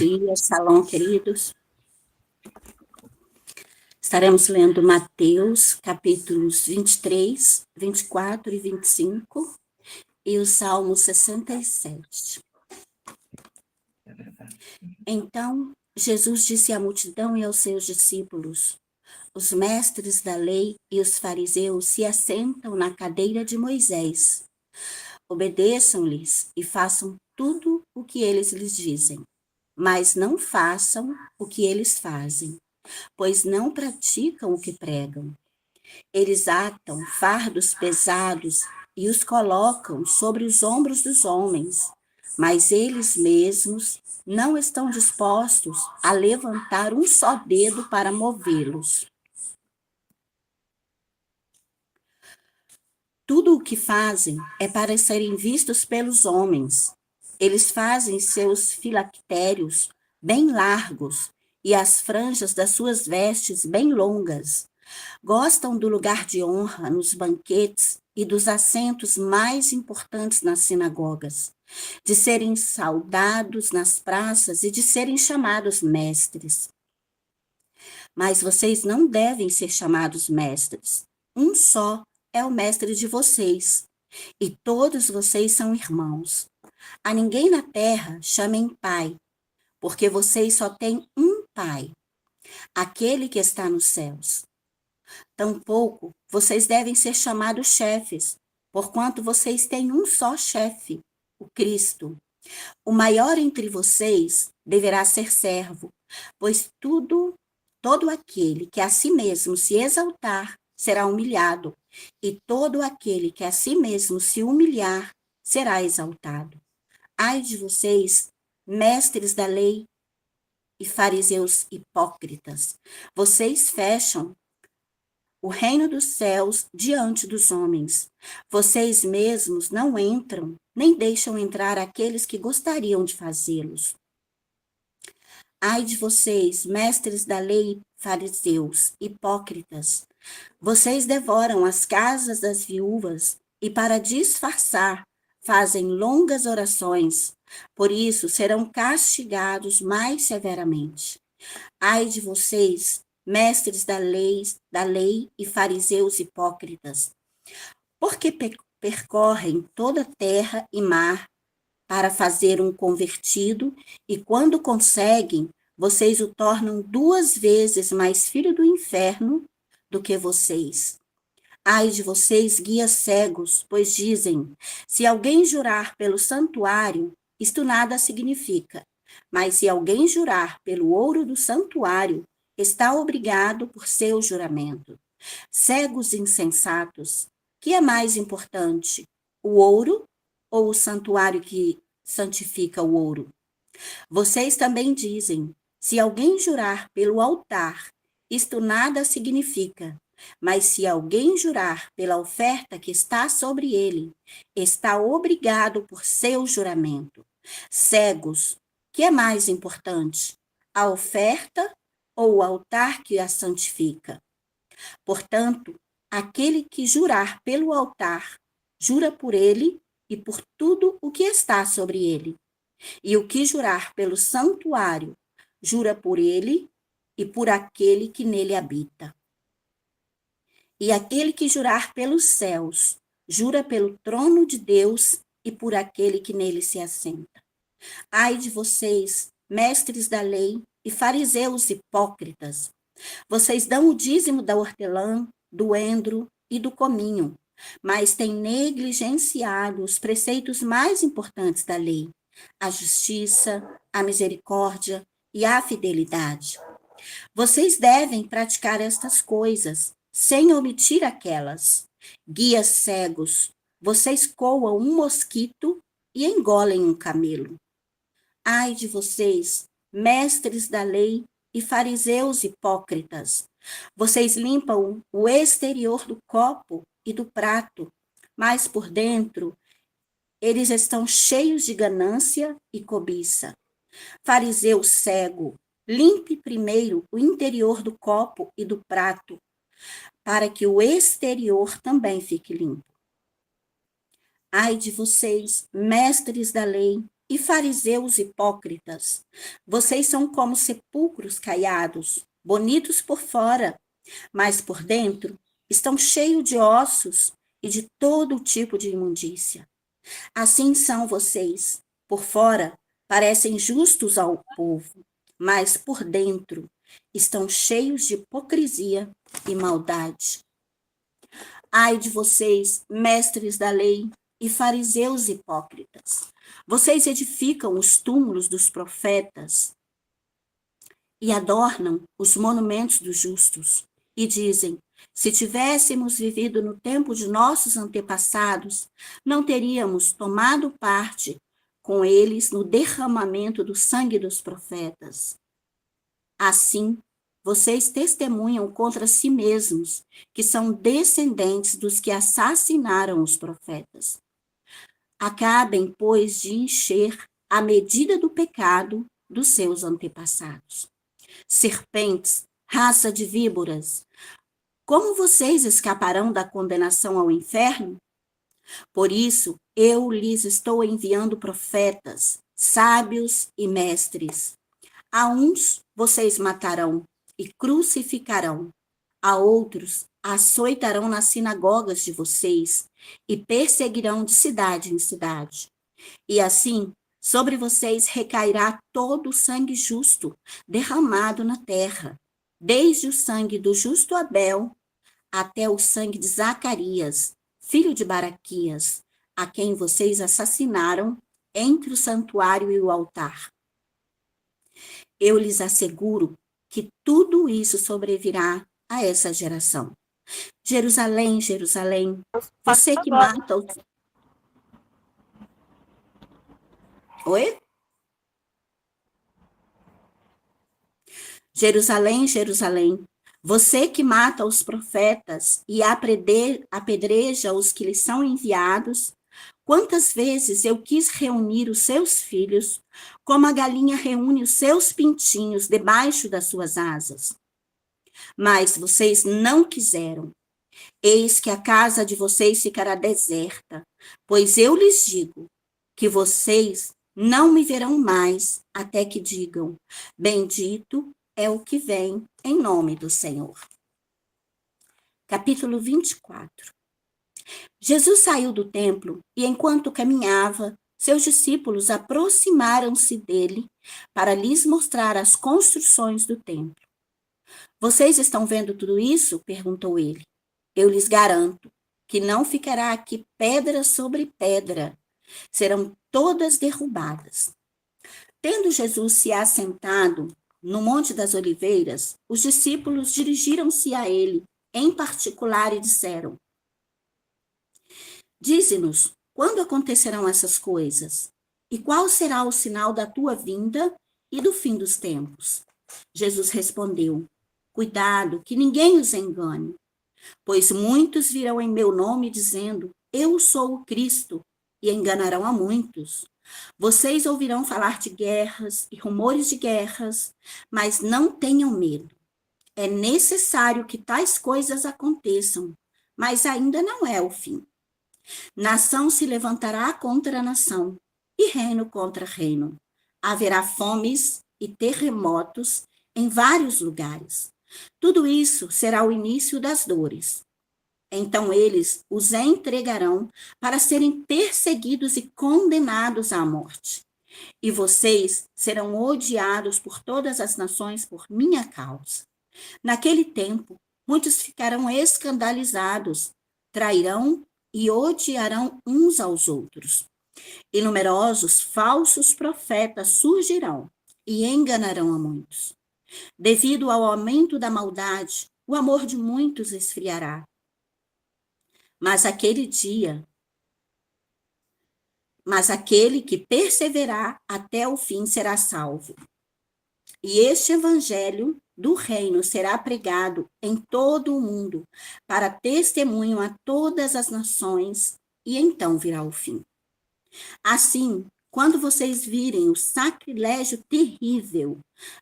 dia, Shalom, queridos. Estaremos lendo Mateus, capítulos 23, 24 e 25, e o Salmo 67. Então, Jesus disse à multidão e aos seus discípulos: os mestres da lei e os fariseus se assentam na cadeira de Moisés. Obedeçam-lhes e façam tudo o que eles lhes dizem, mas não façam o que eles fazem, pois não praticam o que pregam. Eles atam fardos pesados e os colocam sobre os ombros dos homens, mas eles mesmos não estão dispostos a levantar um só dedo para movê-los. Tudo o que fazem é para serem vistos pelos homens. Eles fazem seus filactérios bem largos e as franjas das suas vestes bem longas. Gostam do lugar de honra nos banquetes e dos assentos mais importantes nas sinagogas, de serem saudados nas praças e de serem chamados mestres. Mas vocês não devem ser chamados mestres. Um só é o mestre de vocês, e todos vocês são irmãos. A ninguém na terra chamem pai, porque vocês só têm um pai, aquele que está nos céus. Tampouco vocês devem ser chamados chefes, porquanto vocês têm um só chefe, o Cristo. O maior entre vocês deverá ser servo, pois todo aquele que a si mesmo se exaltar será humilhado, e todo aquele que a si mesmo se humilhar será exaltado. Ai de vocês, mestres da lei e fariseus hipócritas, vocês fecham o reino dos céus diante dos homens. Vocês mesmos não entram, nem deixam entrar aqueles que gostariam de fazê-los. Ai de vocês, mestres da lei, fariseus, hipócritas, vocês devoram as casas das viúvas e, para disfarçar, fazem longas orações. Por isso, serão castigados mais severamente. Ai de vocês, mestres da lei e fariseus hipócritas, porque percorrem toda terra e mar para fazer um convertido, e quando conseguem, vocês o tornam 2 vezes mais filho do inferno do que vocês. Ai de vocês, guias cegos, pois dizem: se alguém jurar pelo santuário, isto nada significa. Mas se alguém jurar pelo ouro do santuário, está obrigado por seu juramento. Cegos insensatos, que é mais importante, o ouro ou o santuário que santifica o ouro? Vocês também dizem: se alguém jurar pelo altar, isto nada significa. Mas se alguém jurar pela oferta que está sobre ele, está obrigado por seu juramento. Cegos, que é mais importante, a oferta ou o altar que a santifica? Portanto, aquele que jurar pelo altar, jura por ele e por tudo o que está sobre ele. E o que jurar pelo santuário, jura por ele e por aquele que nele habita. E aquele que jurar pelos céus, jura pelo trono de Deus e por aquele que nele se assenta. Ai de vocês, mestres da lei e fariseus hipócritas, vocês dão o dízimo da hortelã, do endro e do cominho, mas têm negligenciado os preceitos mais importantes da lei: a justiça, a misericórdia e a fidelidade. Vocês devem praticar estas coisas, sem omitir aquelas. Guias cegos, vocês coam um mosquito e engolem um camelo. Ai de vocês, mestres da lei e fariseus hipócritas, vocês limpam o exterior do copo e do prato, mas por dentro eles estão cheios de ganância e cobiça. Fariseu cego, limpe primeiro o interior do copo e do prato, para que o exterior também fique limpo. Ai de vocês, mestres da lei e fariseus hipócritas, vocês são como sepulcros caiados, bonitos por fora, mas por dentro estão cheios de ossos e de todo tipo de imundícia. Assim são vocês. Por fora parecem justos ao povo, mas por dentro estão cheios de hipocrisia e maldade. Ai de vocês, mestres da lei e fariseus hipócritas! Vocês edificam os túmulos dos profetas e adornam os monumentos dos justos, e dizem: se tivéssemos vivido no tempo de nossos antepassados, não teríamos tomado parte com eles no derramamento do sangue dos profetas. Assim, vocês testemunham contra si mesmos que são descendentes dos que assassinaram os profetas. Acabem, pois, de encher a medida do pecado dos seus antepassados. Serpentes, raça de víboras, como vocês escaparão da condenação ao inferno? Por isso, eu lhes estou enviando profetas, sábios e mestres. A uns vocês matarão e crucificarão, a outros açoitarão nas sinagogas de vocês e perseguirão de cidade em cidade. E assim, sobre vocês recairá todo o sangue justo derramado na terra, desde o sangue do justo Abel até o sangue de Zacarias, filho de Baraquias, a quem vocês assassinaram entre o santuário e o altar. Eu lhes asseguro que tudo isso sobrevirá a essa geração. Jerusalém, Jerusalém, você que mata os... Oi? Jerusalém, Jerusalém, você que mata os profetas e apedreja os que lhes são enviados, quantas vezes eu quis reunir os seus filhos, como a galinha reúne os seus pintinhos debaixo das suas asas. Mas vocês não quiseram. Eis que a casa de vocês ficará deserta, pois eu lhes digo que vocês não me verão mais até que digam: bendito é o que vem em nome do Senhor. Capítulo 24. Jesus saiu do templo e, enquanto caminhava, seus discípulos aproximaram-se dele para lhes mostrar as construções do templo. Vocês estão vendo tudo isso? Perguntou ele. Eu lhes garanto que não ficará aqui pedra sobre pedra. Serão todas derrubadas. Tendo Jesus se assentado no Monte das Oliveiras, os discípulos dirigiram-se a ele em particular e disseram: dize-nos, quando acontecerão essas coisas? E qual será o sinal da tua vinda e do fim dos tempos? Jesus respondeu: cuidado, que ninguém os engane, pois muitos virão em meu nome dizendo: eu sou o Cristo, e enganarão a muitos. Vocês ouvirão falar de guerras e rumores de guerras, mas não tenham medo. É necessário que tais coisas aconteçam, mas ainda não é o fim. Nação se levantará contra nação, e reino contra reino. Haverá fomes e terremotos em vários lugares. Tudo isso será o início das dores. Então eles os entregarão para serem perseguidos e condenados à morte. E vocês serão odiados por todas as nações por minha causa. Naquele tempo, muitos ficarão escandalizados, trairão e odiarão uns aos outros. E numerosos falsos profetas surgirão e enganarão a muitos. Devido ao aumento da maldade, o amor de muitos esfriará. Mas aquele que perseverar até o fim será salvo. E este evangelho do reino será pregado em todo o mundo, para testemunho a todas as nações, e então virá o fim. Assim, quando vocês virem o sacrilégio terrível,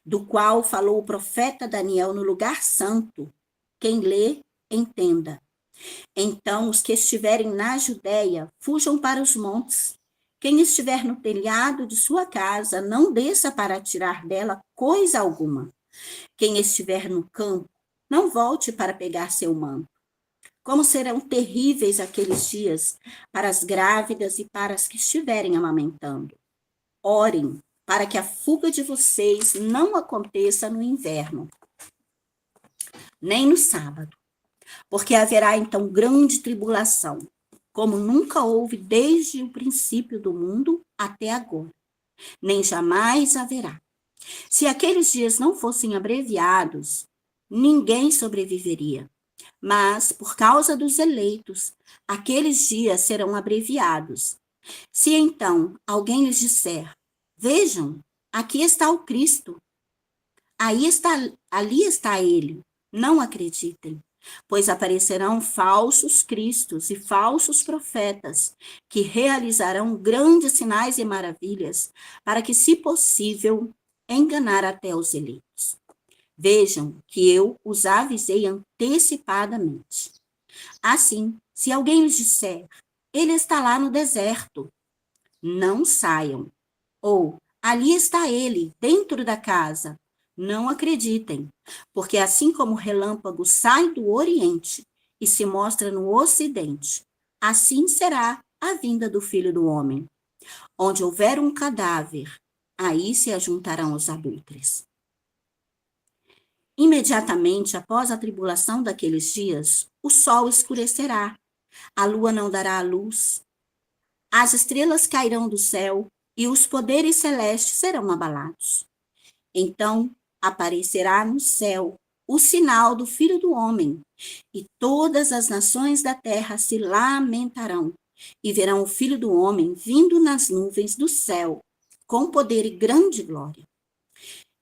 do qual falou o profeta Daniel no lugar santo, quem lê, entenda. Então, os que estiverem na Judéia, fujam para os montes, Quem estiver no telhado de sua casa, não desça para tirar dela coisa alguma. Quem estiver no campo, não volte para pegar seu manto. Como serão terríveis aqueles dias para as grávidas e para as que estiverem amamentando. Orem para que a fuga de vocês não aconteça no inverno, nem no sábado, porque haverá então grande tribulação, como nunca houve desde o princípio do mundo até agora, nem jamais haverá. Se aqueles dias não fossem abreviados, ninguém sobreviveria. Mas, por causa dos eleitos, aqueles dias serão abreviados. Se então alguém lhes disser: vejam, aqui está o Cristo, ali está ele, não acreditem, pois aparecerão falsos cristos e falsos profetas, que realizarão grandes sinais e maravilhas, para que, se possível, enganar até os eleitos. Vejam que eu os avisei antecipadamente. Assim, se alguém lhes disser: ele está lá no deserto, não saiam. Ou, ali está ele, dentro da casa. Não acreditem, porque assim como o relâmpago sai do Oriente e se mostra no Ocidente, assim será a vinda do Filho do Homem. Onde houver um cadáver, aí se ajuntarão os abutres. Imediatamente após a tribulação daqueles dias, o sol escurecerá, a lua não dará a luz, as estrelas cairão do céu e os poderes celestes serão abalados. Então aparecerá no céu o sinal do Filho do Homem, e todas as nações da terra se lamentarão, e verão o Filho do Homem vindo nas nuvens do céu, com poder e grande glória.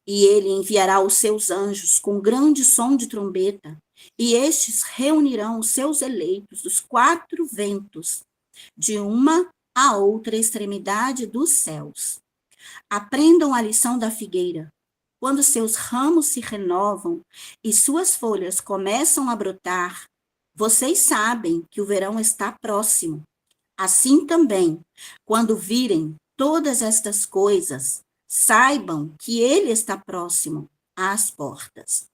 E ele enviará os seus anjos com grande som de trombeta, e estes reunirão os seus eleitos dos quatro ventos, de uma à outra extremidade dos céus. Aprendam a lição da figueira. Quando seus ramos se renovam e suas folhas começam a brotar, vocês sabem que o verão está próximo. Assim também, quando virem todas estas coisas, saibam que ele está próximo às portas.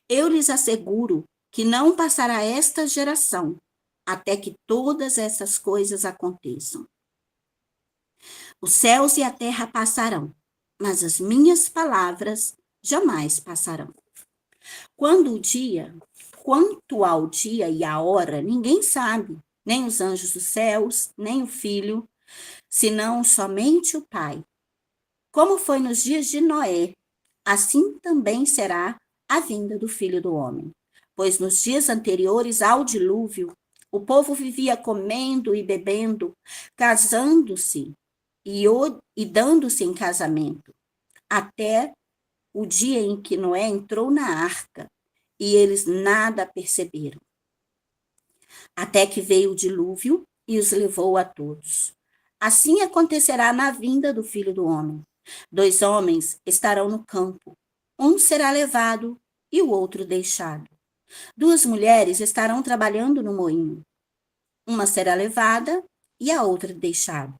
Eu lhes asseguro que não passará esta geração até que todas essas coisas aconteçam. Os céus e a terra passarão, mas as minhas palavras jamais passarão. Quanto ao dia e à hora, ninguém sabe, nem os anjos dos céus, nem o Filho, senão somente o Pai. Como foi nos dias de Noé, assim também será a vinda do Filho do Homem. Pois nos dias anteriores ao dilúvio, o povo vivia comendo e bebendo, casando-se e dando-se em casamento, até o dia em que Noé entrou na arca, e eles nada perceberam. Até que veio o dilúvio e os levou a todos. Assim acontecerá na vinda do Filho do Homem. 2 homens estarão no campo, um será levado e o outro deixado. 2 mulheres estarão trabalhando no moinho, uma será levada e a outra deixada.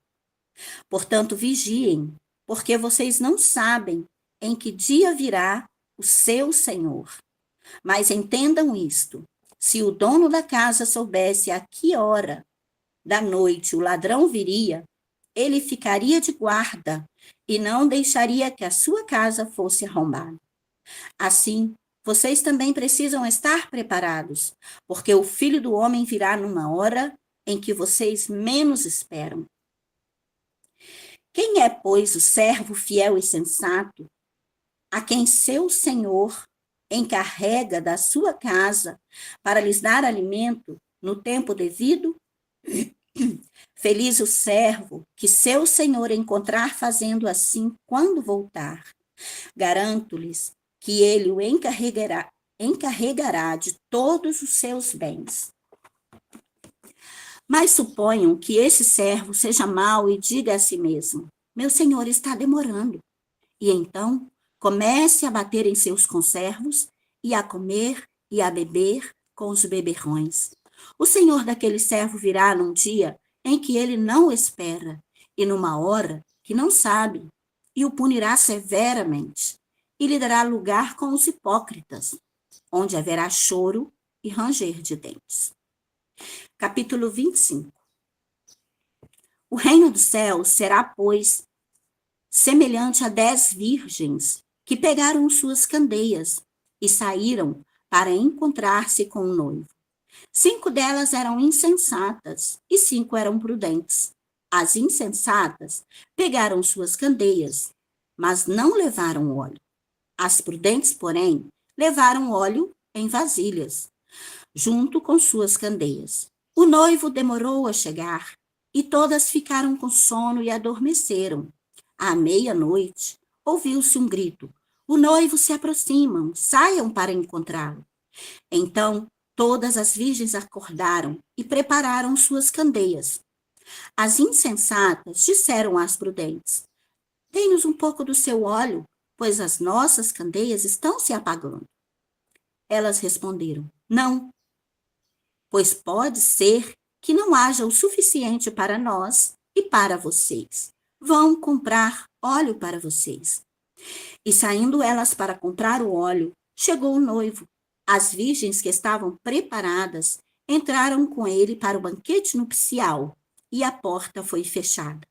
Portanto, vigiem, porque vocês não sabem em que dia virá o seu Senhor. Mas entendam isto: se o dono da casa soubesse a que hora da noite o ladrão viria, ele ficaria de guarda e não deixaria que a sua casa fosse arrombada. Assim, vocês também precisam estar preparados, porque o Filho do Homem virá numa hora em que vocês menos esperam. Quem é, pois, o servo fiel e sensato, a quem seu senhor encarrega da sua casa para lhes dar alimento no tempo devido? Feliz o servo que seu senhor encontrar fazendo assim quando voltar. Garanto-lhes que ele o encarregará de todos os seus bens. Mas suponham que esse servo seja mau e diga a si mesmo: meu senhor está demorando. E então comece a bater em seus conservos e a comer e a beber com os beberrões. O senhor daquele servo virá num dia em que ele não o espera e numa hora que não sabe, e o punirá severamente, e lhe dará lugar com os hipócritas, onde haverá choro e ranger de dentes. Capítulo 25. O reino do céu será, pois, semelhante a 10 virgens que pegaram suas candeias e saíram para encontrar-se com o noivo. 5 delas eram insensatas e 5 eram prudentes. As insensatas pegaram suas candeias, mas não levaram óleo. As prudentes, porém, levaram óleo em vasilhas, junto com suas candeias. O noivo demorou a chegar, e todas ficaram com sono e adormeceram. À meia-noite, ouviu-se um grito: o noivo se aproxima, saiam para encontrá-lo. Então, todas as virgens acordaram e prepararam suas candeias. As insensatas disseram às prudentes: dê-nos um pouco do seu óleo, pois as nossas candeias estão se apagando. Elas responderam: não, pois pode ser que não haja o suficiente para nós e para vocês. Vão comprar óleo para vocês. E saindo elas para comprar o óleo, chegou o noivo. As virgens que estavam preparadas entraram com ele para o banquete nupcial, e a porta foi fechada.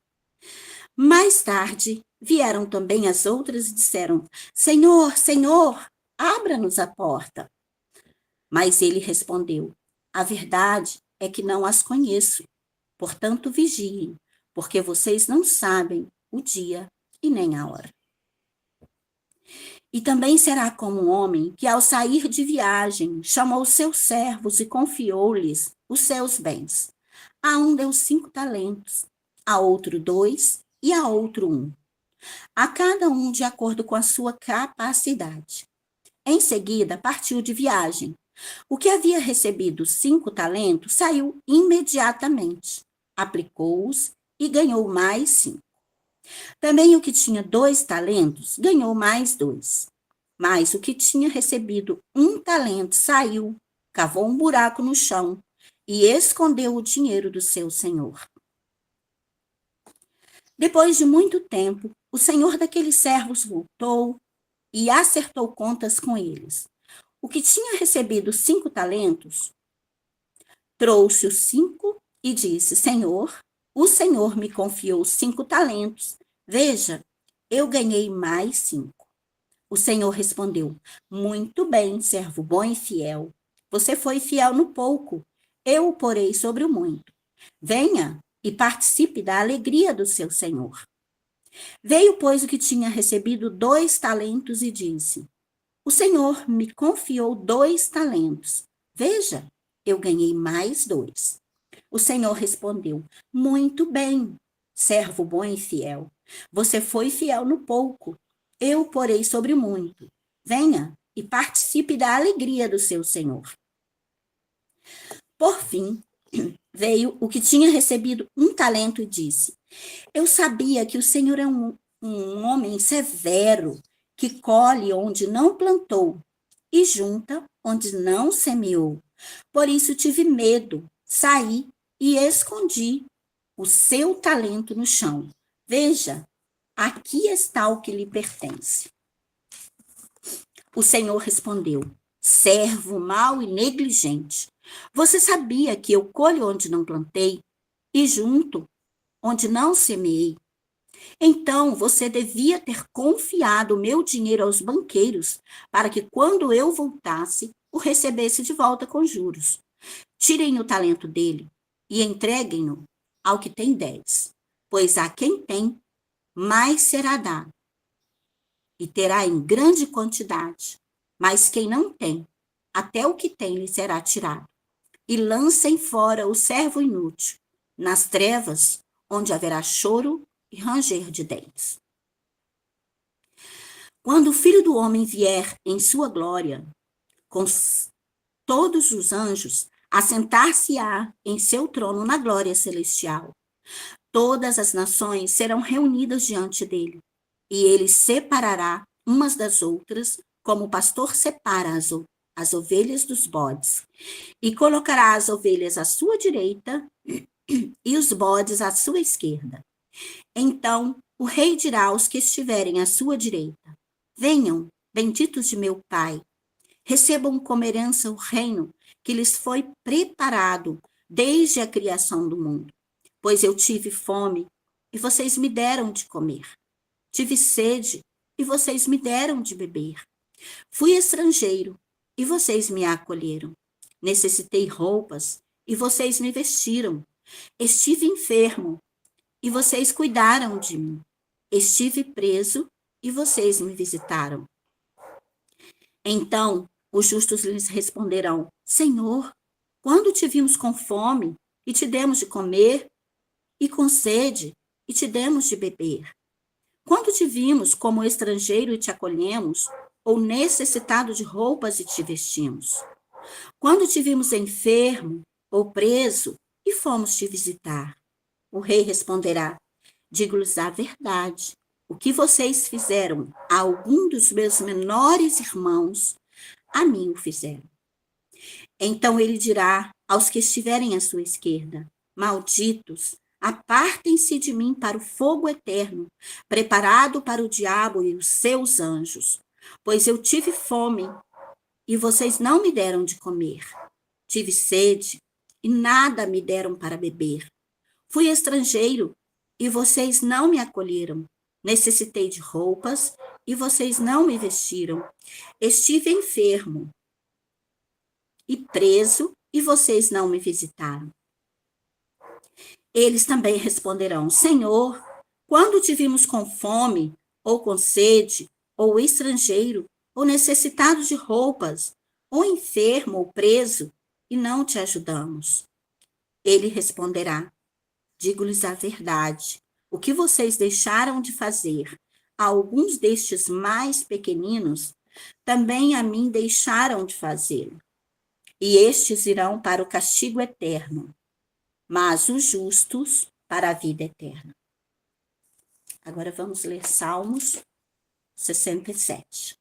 Mais tarde, vieram também as outras e disseram: Senhor, Senhor, abra-nos a porta. Mas ele respondeu: a verdade é que não as conheço. Portanto, vigiem, porque vocês não sabem o dia e nem a hora. E também será como um homem que, ao sair de viagem, chamou seus servos e confiou-lhes os seus bens. A um deu 5 talentos, a outro 2 e a outro 1. A cada um de acordo com a sua capacidade. Em seguida, partiu de viagem. O que havia recebido 5 talentos saiu imediatamente, aplicou-os e ganhou mais 5. Também o que tinha 2 talentos ganhou mais 2. Mas o que tinha recebido 1 talento saiu, cavou um buraco no chão e escondeu o dinheiro do seu senhor. Depois de muito tempo, o senhor daqueles servos voltou e acertou contas com eles. O que tinha recebido 5 talentos trouxe os 5 e disse: Senhor, o Senhor me confiou 5 talentos. Veja, eu ganhei mais 5. O Senhor respondeu: muito bem, servo bom e fiel. Você foi fiel no pouco, eu o porei sobre o muito. Venha e participe da alegria do seu Senhor. Veio, pois, o que tinha recebido 2 talentos e disse: o Senhor me confiou 2 talentos. Veja, eu ganhei mais 2. O Senhor respondeu: muito bem, servo bom e fiel. Você foi fiel no pouco, eu o porei sobre o muito. Venha e participe da alegria do seu Senhor. Por fim, veio o que tinha recebido 1 talento e disse: eu sabia que o Senhor é um homem severo, que colhe onde não plantou e junta onde não semeou. Por isso tive medo, saí e escondi o seu talento no chão. Veja, aqui está o que lhe pertence. O Senhor respondeu: servo mau e negligente, você sabia que eu colho onde não plantei e junto onde não semeei? Então você devia ter confiado o meu dinheiro aos banqueiros, para que quando eu voltasse, o recebesse de volta com juros. Tirem o talento dele e entreguem-no ao que tem 10, pois a quem tem, mais será dado, e terá em grande quantidade. Mas quem não tem, até o que tem lhe será tirado. E lancem fora o servo inútil, nas trevas, onde haverá choro e ranger de dentes. Quando o Filho do Homem vier em sua glória, com todos os anjos, assentar-se-á em seu trono na glória celestial. Todas as nações serão reunidas diante dele, e ele separará umas das outras, como o pastor separa as ovelhas dos bodes, e colocará as ovelhas à sua direita e os bodes à sua esquerda. Então o rei dirá aos que estiverem à sua direita: Venham, benditos de meu Pai, recebam como herança o reino que lhes foi preparado desde a criação do mundo. Pois eu tive fome e vocês me deram de comer. Tive sede e vocês me deram de beber. Fui estrangeiro e vocês me acolheram. Necessitei roupas e vocês me vestiram. Estive enfermo e vocês cuidaram de mim. Estive preso e vocês me visitaram. Então os justos lhes responderão: Senhor, quando te vimos com fome e te demos de comer, e com sede e te demos de beber? Quando te vimos como estrangeiro e te acolhemos, ou necessitado de roupas e te vestimos? Quando te vimos enfermo ou preso e fomos te visitar? O rei responderá: Digo-lhes a verdade. O que vocês fizeram a algum dos meus menores irmãos, a mim o fizeram. Então ele dirá aos que estiverem à sua esquerda: Malditos, apartem-se de mim para o fogo eterno, preparado para o diabo e os seus anjos. Pois eu tive fome e vocês não me deram de comer. Tive sede e nada me deram para beber. Fui estrangeiro e vocês não me acolheram. Necessitei de roupas e vocês não me vestiram. Estive enfermo e preso e vocês não me visitaram. Eles também responderão: Senhor, quando te vimos com fome, ou com sede, ou estrangeiro, ou necessitado de roupas, ou enfermo, ou preso, e não te ajudamos? Ele responderá: Digo-lhes a verdade. O que vocês deixaram de fazer a alguns destes mais pequeninos, também a mim deixaram de fazê-lo. E estes irão para o castigo eterno, mas os justos para a vida eterna. Agora vamos ler Salmos 67.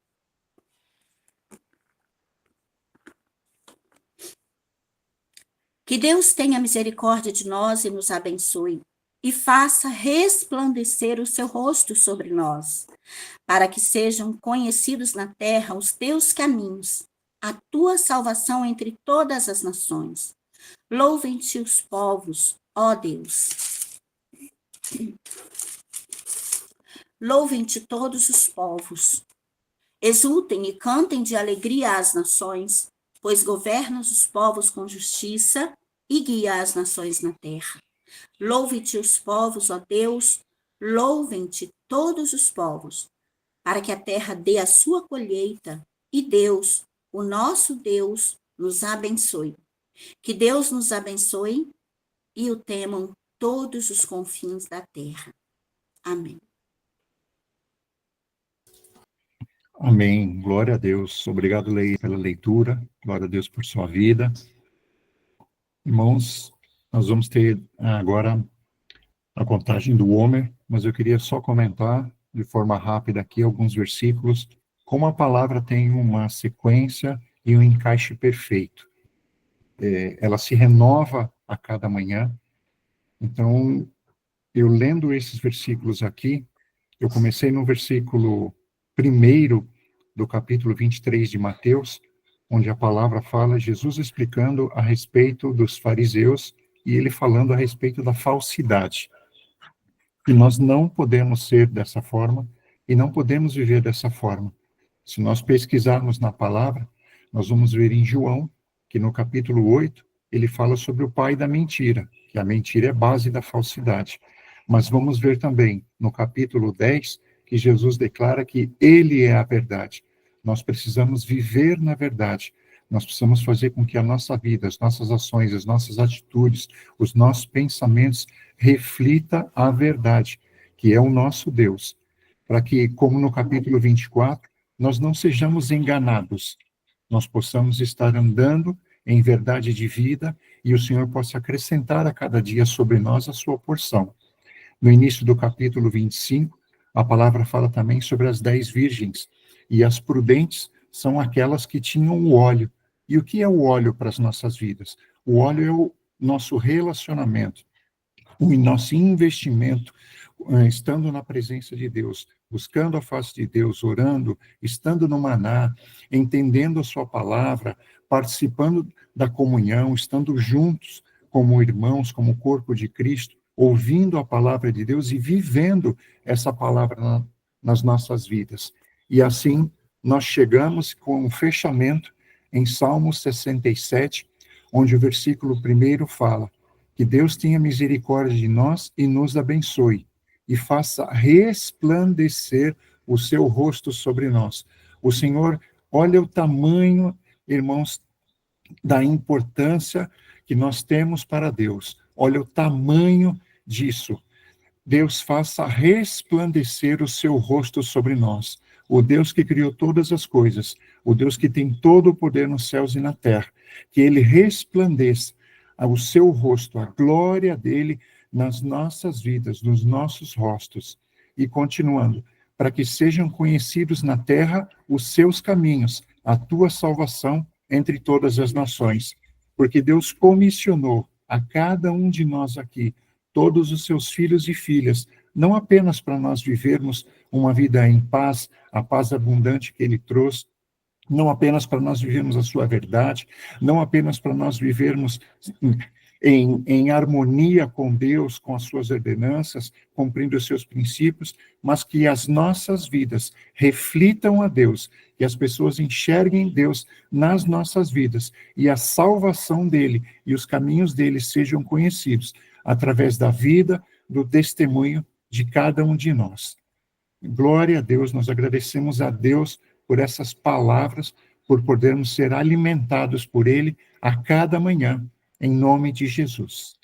Que Deus tenha misericórdia de nós e nos abençoe, e faça resplandecer o seu rosto sobre nós, para que sejam conhecidos na terra os teus caminhos, a tua salvação entre todas as nações. Louvem-te os povos, ó Deus. Louvem-te todos os povos. Exultem e cantem de alegria as nações, pois governas os povos com justiça e guia as nações na terra. Louve-te os povos, ó Deus, louvem-te todos os povos, para que a terra dê a sua colheita e Deus, o nosso Deus, nos abençoe. Que Deus nos abençoe e o temam todos os confins da terra. Amém. Amém. Glória a Deus. Obrigado, Lei, pela leitura. Glória a Deus por sua vida. Irmãos, nós vamos ter agora a contagem do Homer, mas eu queria só comentar de forma rápida aqui alguns versículos, como a palavra tem uma sequência e um encaixe perfeito. Ela se renova a cada manhã. Então, eu lendo esses versículos aqui, eu comecei no versículo 1 do capítulo 23 de Mateus, onde a palavra fala Jesus explicando a respeito dos fariseus e ele falando a respeito da falsidade. E nós não podemos ser dessa forma e não podemos viver dessa forma. Se nós pesquisarmos na palavra, nós vamos ver em João, que no capítulo 8, ele fala sobre o pai da mentira, que a mentira é base da falsidade. Mas vamos ver também, no capítulo 10, que Jesus declara que ele é a verdade. Nós precisamos viver na verdade. Nós precisamos fazer com que a nossa vida, as nossas ações, as nossas atitudes, os nossos pensamentos reflita a verdade, que é o nosso Deus. Para que, como no capítulo 24, nós não sejamos enganados, nós possamos estar andando em verdade de vida e o Senhor possa acrescentar a cada dia sobre nós a sua porção. No início do capítulo 25, a palavra fala também sobre as 10 virgens, e as prudentes são aquelas que tinham o óleo. E o que é o óleo para as nossas vidas? O óleo é o nosso relacionamento. o nosso investimento, estando na presença de Deus, buscando a face de Deus, orando, estando no maná, entendendo a sua palavra, participando da comunhão, estando juntos como irmãos, como corpo de Cristo, ouvindo a palavra de Deus e vivendo essa palavra nas nossas vidas. E assim, nós chegamos com um fechamento em Salmo 67, onde o versículo 1 fala: que Deus tenha misericórdia de nós e nos abençoe, e faça resplandecer o seu rosto sobre nós. O Senhor, olha o tamanho, irmãos, da importância que nós temos para Deus. Olha o tamanho disso. Deus faça resplandecer o seu rosto sobre nós. O Deus que criou todas as coisas, o Deus que tem todo o poder nos céus e na terra, que ele resplandeça o seu rosto, a glória dele nas nossas vidas, nos nossos rostos. E continuando, para que sejam conhecidos na terra os seus caminhos, a tua salvação entre todas as nações. Porque Deus comissionou a cada um de nós aqui, todos os seus filhos e filhas, não apenas para nós vivermos uma vida em paz, a paz abundante que ele trouxe, não apenas para nós vivermos a sua verdade, não apenas para nós vivermos em harmonia com Deus, com as suas ordenanças, cumprindo os seus princípios, mas que as nossas vidas reflitam a Deus, que as pessoas enxerguem Deus nas nossas vidas, e a salvação dele e os caminhos dele sejam conhecidos através da vida, do testemunho de cada um de nós. Glória a Deus, nós agradecemos a Deus por essas palavras, por podermos ser alimentados por ele a cada manhã, em nome de Jesus.